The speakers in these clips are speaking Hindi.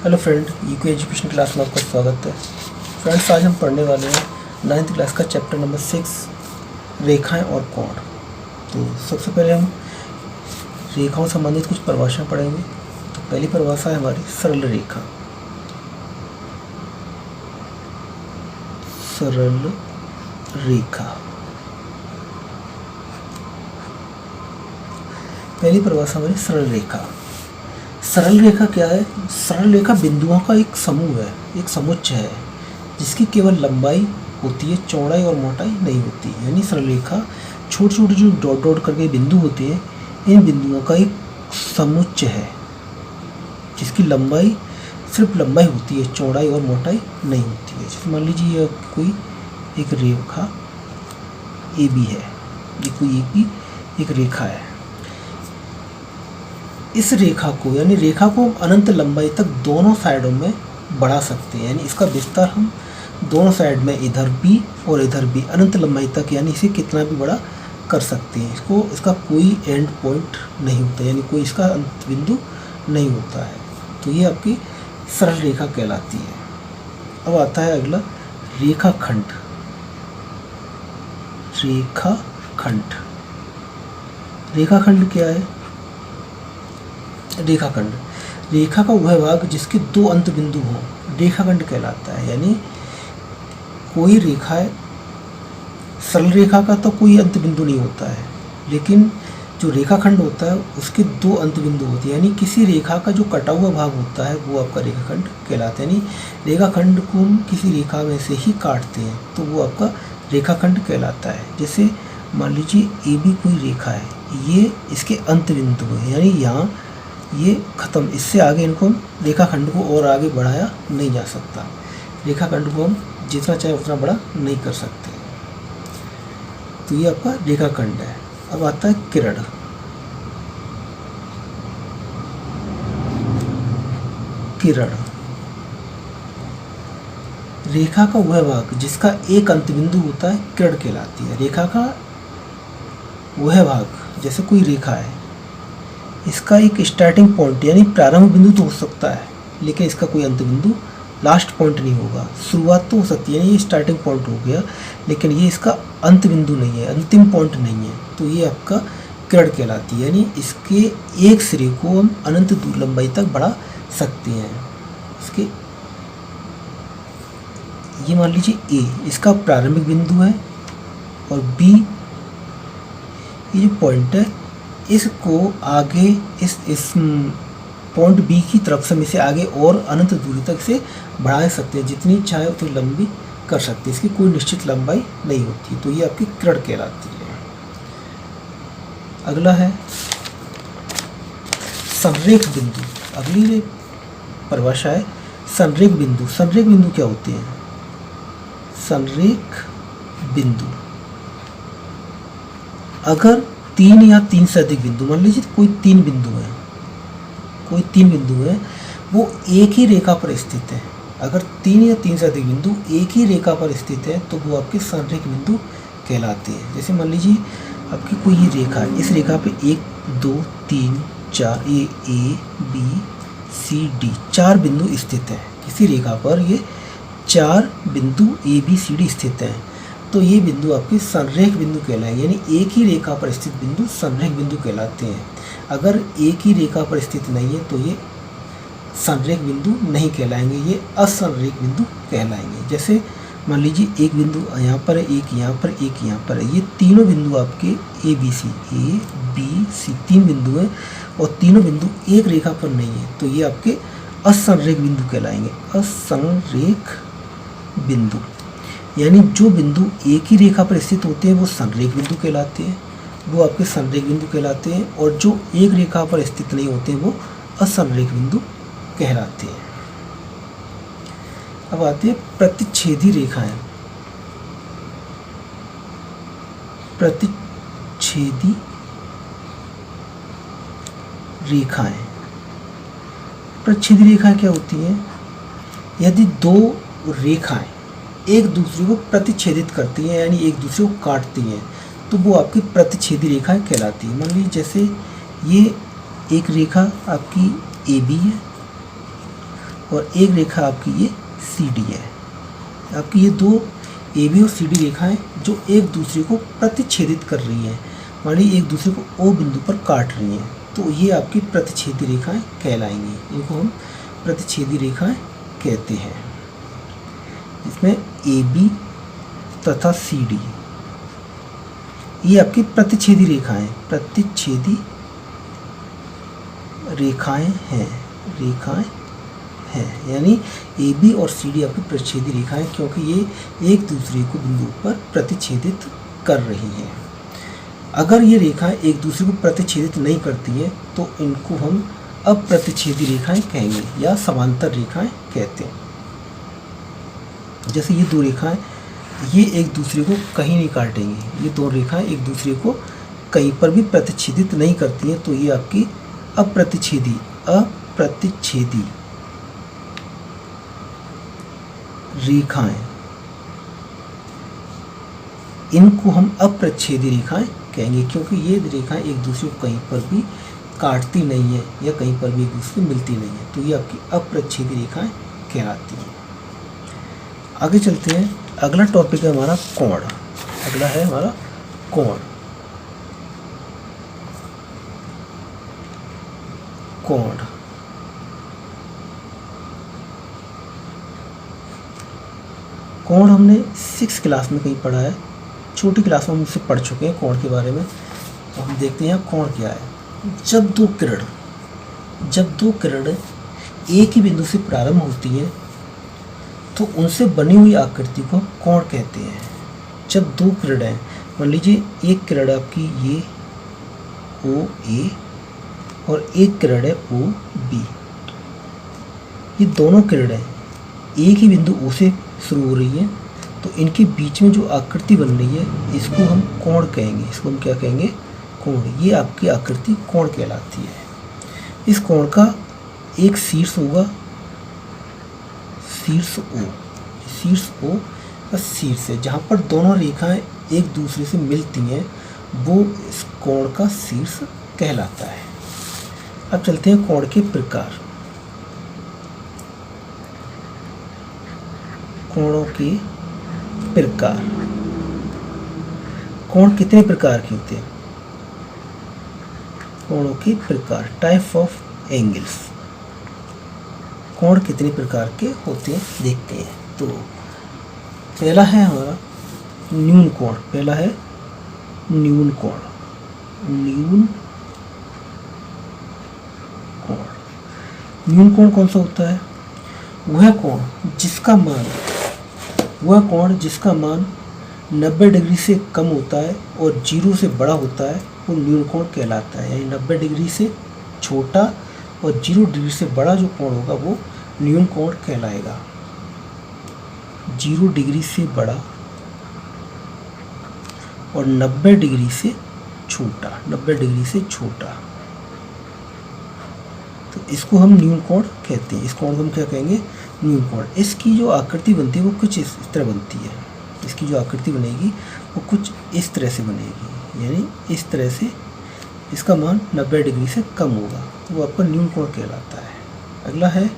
Hello friend, UK education class में आपका स्वागत है। फ्रेंड्स, आज हम पढ़ने वाले हैं 9th क्लास का चैप्टर नंबर 6 रेखाएं और कोण। तो सबसे पहले हम रेखाओं संबंधित कुछ परिभाषाएं पढ़ेंगे। तो पहली परिभाषा है हमारी सरल रेखा। सरल रेखा, पहली परिभाषा हमारी सरल रेखा। सरल रेखा क्या है? सरल रेखा बिंदुओं का एक समूह है, एक समुच्चय है जिसकी केवल लंबाई होती है, चौड़ाई और मोटाई नहीं होती। यानी सरल रेखा छोटे छोटे जो डॉट डॉट करके बिंदु होते हैं, इन बिंदुओं का एक समुच्चय है जिसकी लंबाई सिर्फ लंबाई होती है, चौड़ाई और मोटाई नहीं होती है। जैसे मान लीजिए यह कोई एक रेखा ए बी है, ये कोई एक रेखा है। इस रेखा को यानी रेखा को हम अनंत लंबाई तक दोनों साइडों में बढ़ा सकते हैं। यानी इसका विस्तार हम दोनों साइड में, इधर भी और इधर भी, अनंत लंबाई तक, यानी इसे कितना भी बड़ा कर सकते हैं। इसका कोई एंड पॉइंट नहीं होता, यानी कोई इसका अंत बिंदु नहीं होता है। तो ये आपकी सरल रेखा कहलाती है। अब आता है अगला रेखाखंड। रेखाखंड, रेखाखंड क्या है? रेखाखंड रेखा का वह भाग जिसके दो अंत बिंदु हों, रेखाखंड कहलाता है। यानी कोई रेखा है, सरल रेखा का तो कोई अंत बिंदु नहीं होता है, लेकिन जो रेखाखंड होता है उसके दो अंत बिंदु होते हैं। यानी किसी रेखा का जो कटा हुआ भाग होता है वो आपका रेखाखंड कहलाता है। यानी रेखाखंड को हम किसी रेखा में से ही काटते हैं तो वो आपका रेखाखंड कहलाता है। जैसे मान लीजिए ए बी कोई रेखा है, ये इसके अंत बिंदु है, यानी यहाँ ये ख़त्म, इससे आगे इनको हम रेखाखंड को और आगे बढ़ाया नहीं जा सकता। रेखाखंड को हम जितना चाहे उतना बड़ा नहीं कर सकते। तो ये आपका रेखाखंड है। अब आता है किरण। किरण रेखा का वह भाग जिसका एक अंत बिंदु होता है, किरण कहलाती है। रेखा का वह भाग, जैसे कोई रेखा है, इसका एक स्टार्टिंग पॉइंट यानी प्रारंभ बिंदु तो हो सकता है, लेकिन इसका कोई अंत बिंदु, लास्ट पॉइंट नहीं होगा। शुरुआत तो हो सकती है, ये स्टार्टिंग पॉइंट हो गया, लेकिन ये इसका अंत बिंदु नहीं है, अंतिम पॉइंट नहीं है। तो ये आपका किरण कहलाती है। यानी इसके एक सिरे को हम अनंत दूर लंबाई तक बढ़ा सकते हैं। इसके ये मान लीजिए ए इसका प्रारंभिक बिंदु है और बी ये जो पॉइंट है, इसको आगे इस पॉइंट बी की तरफ से हम इसे आगे और अनंत दूरी तक से बढ़ा सकते हैं, जितनी चाहे उतनी लंबी कर सकते हैं। इसकी कोई निश्चित लंबाई नहीं होती। तो ये आपकी किरण कहलाती है। अगला है संरेख बिंदु। अगली परिभाषा है संरेख बिंदु। संरेख बिंदु क्या होते हैं? संरेख बिंदु, अगर तीन या तीन से अधिक बिंदु, मान लीजिए कोई तीन बिंदु है, वो एक ही रेखा पर स्थित है। अगर तीन या तीन से अधिक बिंदु एक ही रेखा पर स्थित है तो वो आपके संरेख बिंदु कहलाते हैं। जैसे मान लीजिए आपकी कोई ये रेखा है, इस रेखा पे 1 2 3 4 ए बी सी डी 4 बिंदु स्थित हैं। किसी रेखा पर ये 4 बिंदु ए बी सी डी स्थित हैं, तो ये बिंदु आपके संरेख बिंदु कहलाएंगे। यानी एक ही रेखा पर स्थित बिंदु संरेख बिंदु कहलाते हैं। अगर एक ही रेखा पर स्थित नहीं है तो ये संरेख बिंदु नहीं कहलाएंगे, ये असंरेख बिंदु कहलाएंगे। जैसे मान लीजिए एक बिंदु यहाँ पर है, एक यहाँ पर, एक यहाँ पर है। ये तीनों बिंदु आपके ए बी सी 3 बिंदु हैं और तीनों बिंदु एक रेखा पर नहीं है, तो ये आपके असंरेख बिंदु कहलाएंगे। असंरेख बिंदु यानी जो बिंदु एक ही रेखा पर स्थित होते हैं वो संरेख बिंदु कहलाते हैं, वो आपके संरेख बिंदु कहलाते हैं। और जो एक रेखा पर स्थित नहीं होते हैं वो असंरेख बिंदु कहलाते हैं। अब आती है प्रतिच्छेदी रेखाएं। प्रतिच्छेदी रेखाएं, प्रतिच्छेदी रेखाएं क्या होती हैं? यदि दो रेखाएं एक दूसरे को प्रतिच्छेदित करती हैं, यानी एक दूसरे को काटती हैं, तो वो आपकी प्रतिच्छेदी रेखाएं कहलाती है। मान लीजिए जैसे ये एक रेखा आपकी ए बी है और एक रेखा आपकी ये सी डी है। आपकी ये दो ए बी और सी डी रेखाएं जो एक दूसरे को प्रतिच्छेदित कर रही हैं, मान लीजिए एक दूसरे को ओ बिंदु पर काट रही हैं, तो ये आपकी प्रतिच्छेदी रेखाएं कहलाएंगी। इनको हम प्रतिच्छेदी रेखाएं कहते हैं। इसमें ए बी तथा सी डी ये आपकी प्रतिच्छेदी रेखाएं हैं, यानी ए बी और सी डी आपकी प्रतिच्छेदी रेखाएं, क्योंकि ये एक दूसरे को बिंदु पर प्रतिच्छेदित कर रही हैं। अगर ये रेखाएं एक दूसरे को प्रतिच्छेदित नहीं करती हैं तो इनको हम अप्रतिच्छेदी रेखाएं कहेंगे या समांतर रेखाएं कहते हैं। जैसे ये दो रेखाएं ये एक दूसरे को कहीं नहीं काटेंगी, ये दो रेखाएं एक दूसरे को कहीं पर भी प्रतिच्छेदित नहीं करती हैं, तो ये आपकी अप्रतिच्छेदी रेखाएं, इनको हम अप्रच्छेदी रेखाएं कहेंगे, क्योंकि ये रेखाएं एक दूसरे को कहीं पर भी काटती नहीं है या कहीं पर भी एक दूसरे से मिलती नहीं है, तो ये आपकी अप्रच्छेदी रेखाएं कहलाती हैं। आगे चलते हैं। अगला टॉपिक है हमारा कोण। अगला है हमारा कोण। कोण हमने 6 क्लास में कहीं पढ़ा है, छोटी क्लास में हम इससे पढ़ चुके हैं कोण के बारे में। तो हम देखते हैं कोण क्या है। जब दो किरण एक ही बिंदु से प्रारंभ होती है तो उनसे बनी हुई आकृति को कोण कहते हैं। जब दो किरण हैं, मान लीजिए एक किरण आपकी ये ओ ए और एक किरण है ओ बी, ये दोनों किरणें एक ही बिंदु ओ से शुरू हो रही है, तो इनके बीच में जो आकृति बन रही है इसको हम कोण कहेंगे। इसको हम क्या कहेंगे? कोण। ये आपकी आकृति कोण कहलाती है। इस कोण का एक शीर्ष होगा, शीर्ष ओ का शीर्ष है, जहाँ पर दोनों रेखाएं एक दूसरे से मिलती हैं, वो इस कोण का शीर्ष कहलाता है। अब चलते हैं कोण के प्रकार। कोणों के प्रकार। कोण कितने प्रकार के होते हैं? कोणों के प्रकार, टाइप ऑफ एंगल्स। कोण कितने प्रकार के होते हैं देखते हैं। तो पहला है हमारा न्यून कोण। पहला है न्यून कोण। न्यून कोण कौन सा होता है? वह कोण जिसका मान 90 डिग्री से कम होता है और 0 से बड़ा होता है, वो न्यून कोण कहलाता है। यानी 90 डिग्री से छोटा और 0 डिग्री से बड़ा जो कोण होगा वो न्यून कोण कहलाएगा। 0 डिग्री से बड़ा और 90 डिग्री से छोटा, तो इसको हम न्यून कोण कहते हैं। इस कोण को हम क्या कहेंगे? न्यून कोण। इसकी जो आकृति बनती है वो कुछ इस तरह बनती है। इसकी जो आकृति बनेगी वो कुछ इस तरह से बनेगी, यानी इस तरह से इसका मान 90 डिग्री से कम होगा, वो आपका न्यून कोण कहलाता है। अगला है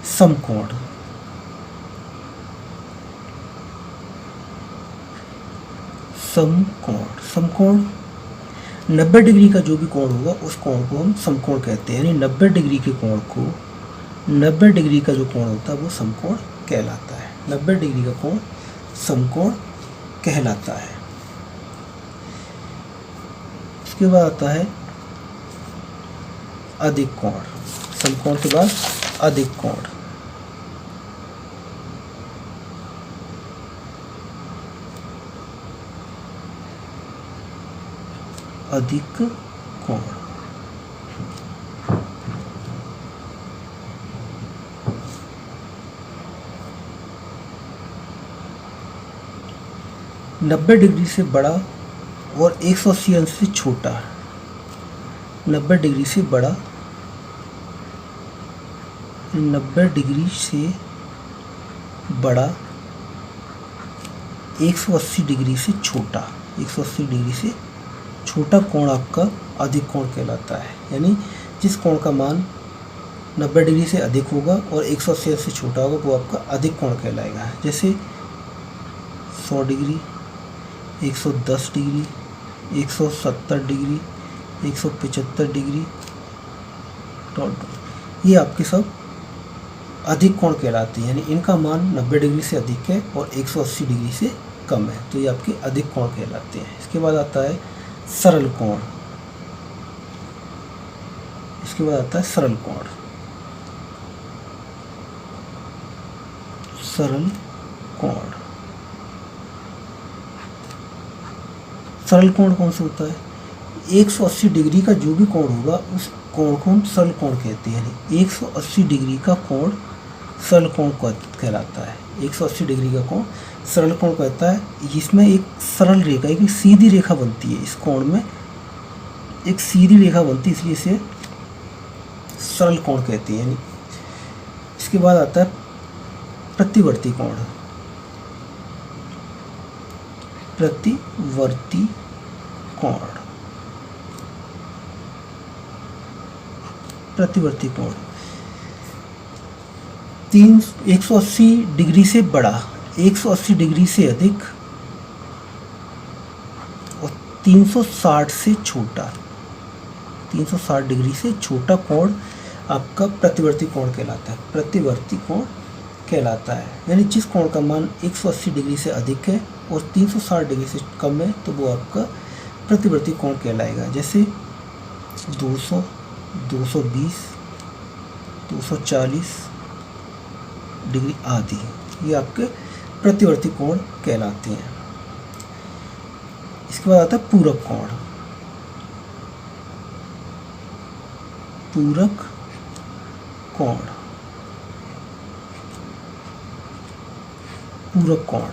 समकोण। समकोण 90 डिग्री का जो भी कोण होगा उस कोण को हम समकोण कहते हैं। यानी 90 डिग्री के कोण को, 90 डिग्री का जो कोण होता है वो समकोण कहलाता है। 90 डिग्री का कोण समकोण कहलाता है। इसके बाद आता है अधिक कोण। समकोण के बाद अधिक कोण। अधिक कोण 90 डिग्री से बड़ा और 180 अंश से छोटा। 90 डिग्री से बड़ा, 90 डिग्री से बड़ा, 180 डिग्री से छोटा। 180 डिग्री से छोटा कोण आपका अधिक कोण कहलाता है। यानी जिस कोण का मान 90 डिग्री से अधिक होगा और 180 से छोटा होगा वो आपका अधिक कोण कहलाएगा। जैसे 100 डिग्री, 110 डिग्री, 170 डिग्री, 175 डिग्री, ये आपके सब अधिक कोण कहलाते हैं, यानी इनका मान 90 डिग्री से अधिक है और 180 डिग्री से कम है, तो ये आपके अधिक कोण कहलाते हैं। इसके बाद आता है सरल कोण। इसके बाद आता है सरल कोण। सरल कोण, सरल कोण कौन सा होता है? 180 डिग्री का जो भी कोण होगा उस कोण को हम सरल कोण कहते हैं। 180 डिग्री का कोण सरल कोण कहलाता है। 180 डिग्री का कोण सरल कोण कहता है। इसमें एक सरल रेखा, एक सीधी रेखा बनती है। इस कोण में एक सीधी रेखा बनती है, इसलिए इसे सरल कोण कहते हैं। इसके बाद आता है प्रतिवर्ती कोण। प्रतिवर्ती कोण, प्रतिवर्ती कोण 180 डिग्री से बड़ा, 180 डिग्री से अधिक और 360 से छोटा, 360 डिग्री से छोटा कोण आपका प्रतिवर्ती कोण कहलाता है। प्रतिवर्ती कोण कहलाता है, यानी जिस कोण का मान 180 डिग्री से अधिक है और 360 डिग्री से कम है तो वो आपका प्रतिवर्ती कोण कहलाएगा। जैसे 200, 220, 240 डिग्री आदि, ये आपके प्रतिवर्ती कोण कहलाते हैं। इसके बाद आता है पूरक कोण। पूरक कोण, पूरक कोण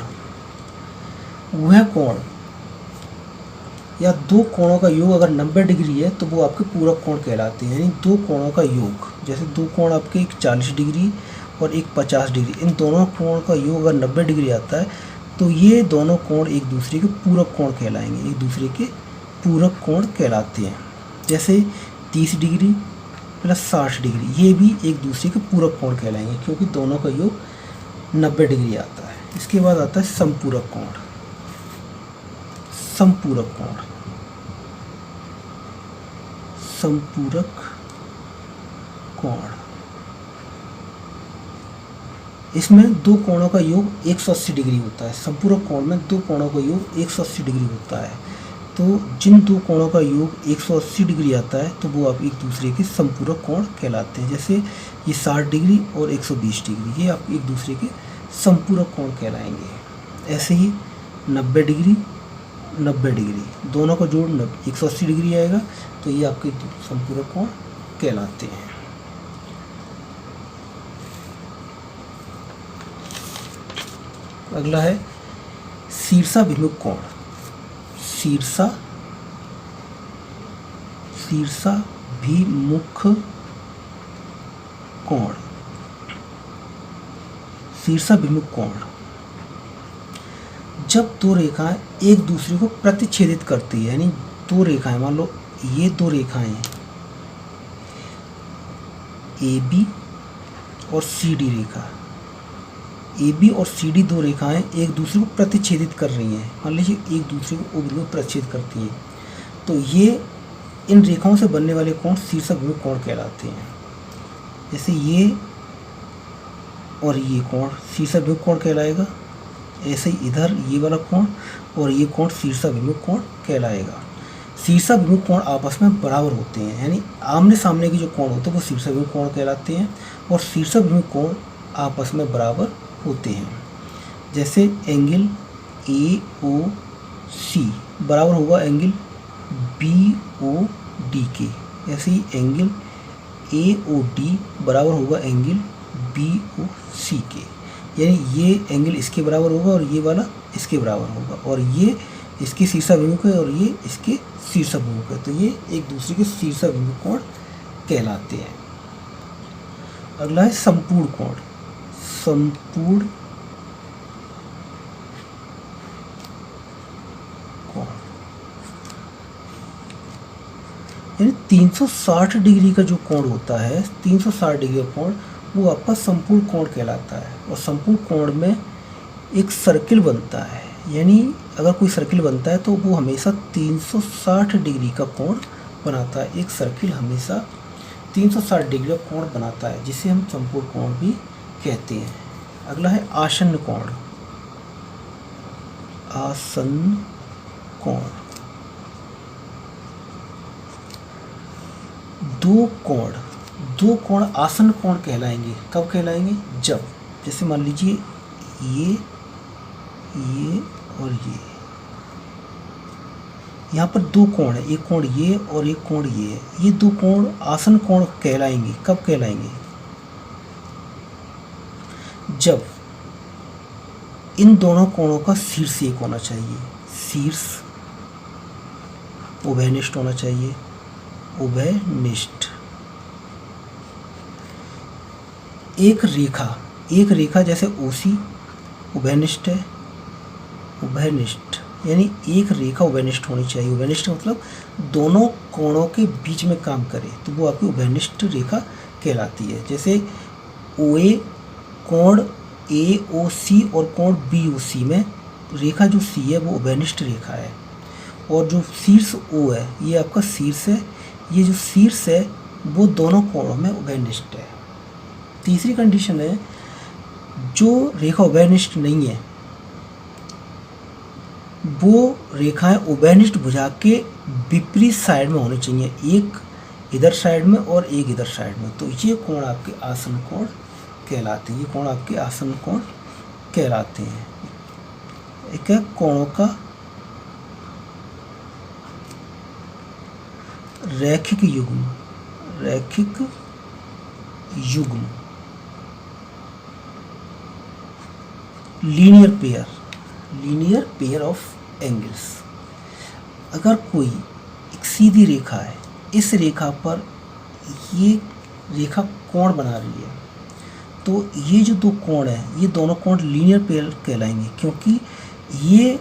वह कोण या दो कोणों का योग अगर 90 डिग्री है तो वो आपके पूरक कोण कहलाते हैं। यानी दो कोणों का योग, जैसे दो कोण आपके एक 40 डिग्री और एक 50 डिग्री, इन दोनों कोण का योग अगर 90 डिग्री आता है तो ये दोनों कोण एक दूसरे के पूरक कोण कहलाएंगे, एक दूसरे के पूरक कोण कहलाते हैं। जैसे 30 डिग्री प्लस 60 डिग्री, ये भी एक दूसरे के पूरक कोण कहलाएंगे क्योंकि दोनों का योग 90 डिग्री आता है। इसके बाद आता है समपूरक कोण। समपूरक कोण, समपूरक कोण, इसमें दो कोणों का योग 180 डिग्री होता है। संपूरक कोण में दो कोणों का योग 180 डिग्री होता है। तो जिन दो कोणों का योग 180 डिग्री आता है तो वो आप एक दूसरे के संपूरक कोण कहलाते हैं। जैसे ये 60 डिग्री और 120 डिग्री, ये आप एक दूसरे के संपूरक कोण कहलाएंगे। ऐसे ही 90 डिग्री, 90 डिग्री, दोनों का जोड़ 180 डिग्री आएगा तो ये आपके संपूरक कोण कहलाते हैं। अगला है शीर्षाभिमुख कोण। शीर्षाभिमुख कोण, शीर्षाभिमुख कोण जब दो रेखाएं एक दूसरे को प्रतिच्छेदित करती है, यानी दो रेखाएं, मान लो ये दो रेखाएं AB और CD रेखा, AB और CD दो रेखाएं एक दूसरे को प्रतिच्छेदित कर रही हैं। मान लीजिए एक दूसरे को उभयनिष्ठ प्रतिच्छेद करती हैं, तो ये इन रेखाओं से बनने वाले कोण शीर्षाभिमुख कोण कहलाते हैं। जैसे ये और ये कोण शीर्षाभिमुख कोण कहलाएगा। ऐसे ही इधर ये वाला कोण और ये कोण शीर्षाभिमुख कोण कहलाएगा। शीर्षाभिमुख कोण आपस में बराबर होते हैं, यानी आमने सामने के जो कोण होते हैं वो शीर्षाभिमुख कोण कहलाते हैं और शीर्षाभिमुख कोण आपस में बराबर होते हैं। जैसे एंगल AOC बराबर होगा एंगल BOD के, ऐसे ही एंगल AOD बराबर होगा एंगल BOC के, यानी ये एंगल इसके बराबर होगा और ये वाला इसके बराबर होगा, और ये इसके शीर्षाभिमुख है और ये इसके शीर्षाभिमुख है, तो ये एक दूसरे के शीर्षाभिमुख कोण कहलाते हैं। अगला है संपूर्ण कोण। संपूर्ण कोण यानी 360 डिग्री का जो कोण होता है, 360 डिग्री का कोण, वो आपका संपूर्ण कोण कहलाता है। और संपूर्ण कोण में एक सर्किल बनता है, यानी अगर कोई सर्किल बनता है तो वो हमेशा 360 डिग्री का कोण बनाता है। एक सर्किल हमेशा 360 डिग्री का कोण बनाता है, जिसे हम संपूर्ण कोण भी कहते हैं। अगला है आसन्न कोण। आसन्न कोण, दो कोण आसन्न कोण कहलाएंगे। कब कहलाएंगे? जब, जैसे मान लीजिए ये और यहाँ पर दो कोण है, एक कोण ये और एक कोण ये है। ये दो कोण आसन्न कोण कहलाएंगे। कब कहलाएंगे? जब इन दोनों कोणों का शीर्ष एक होना चाहिए। शीर्ष उभयनिष्ठ होना चाहिए। उभयनिष्ठ। एक रेखा जैसे OC उभयनिष्ठ है। उभयनिष्ठ यानी एक रेखा उभयनिष्ठ होनी चाहिए। उभयनिष्ठ मतलब दोनों कोणों के बीच में काम करे, तो वो आपकी उभयनिष्ठ रेखा कहलाती है। जैसे OA कोण AOC और कोण BOC में रेखा जो C है वो उभयनिष्ठ रेखा है। और जो शीर्ष O है, ये आपका शीर्ष है। ये जो शीर्ष है वो दोनों कोणों में उभयनिष्ठ है। तीसरी कंडीशन है, जो रेखा उभयनिष्ठ नहीं है वो रेखाएं उभयनिष्ठ भुजा के विपरीत साइड में होनी चाहिए, एक इधर साइड में और एक इधर साइड में। तो ये कोण आपके आसन्न कोण कहलाते हैं। ये कोण आपके आसन्न कोण कहलाते हैं। एक है कोणों का रैखिक युग्म। रैखिक युग्म, लीनियर पेयर ऑफ एंगल्स। अगर कोई एक सीधी रेखा है, इस रेखा पर ये रेखा कोण बना रही है, तो ये जो दो कोण है, ये दोनों कोण लीनियर पेयर कहलाएंगे, क्योंकि ये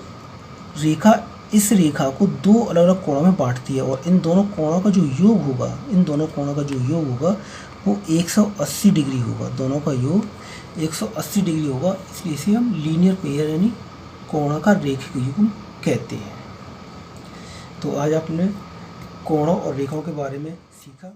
रेखा इस रेखा को दो अलग अलग कोणों में बांटती है। और इन दोनों कोणों का जो योग होगा, वो 180 डिग्री होगा। दोनों का योग 180 डिग्री होगा, इसलिए इसे हम लीनियर पेयर यानी कोणों का रेखिक युग्म कहते हैं। तो आज आपने कोणों और रेखाओं के बारे में सीखा।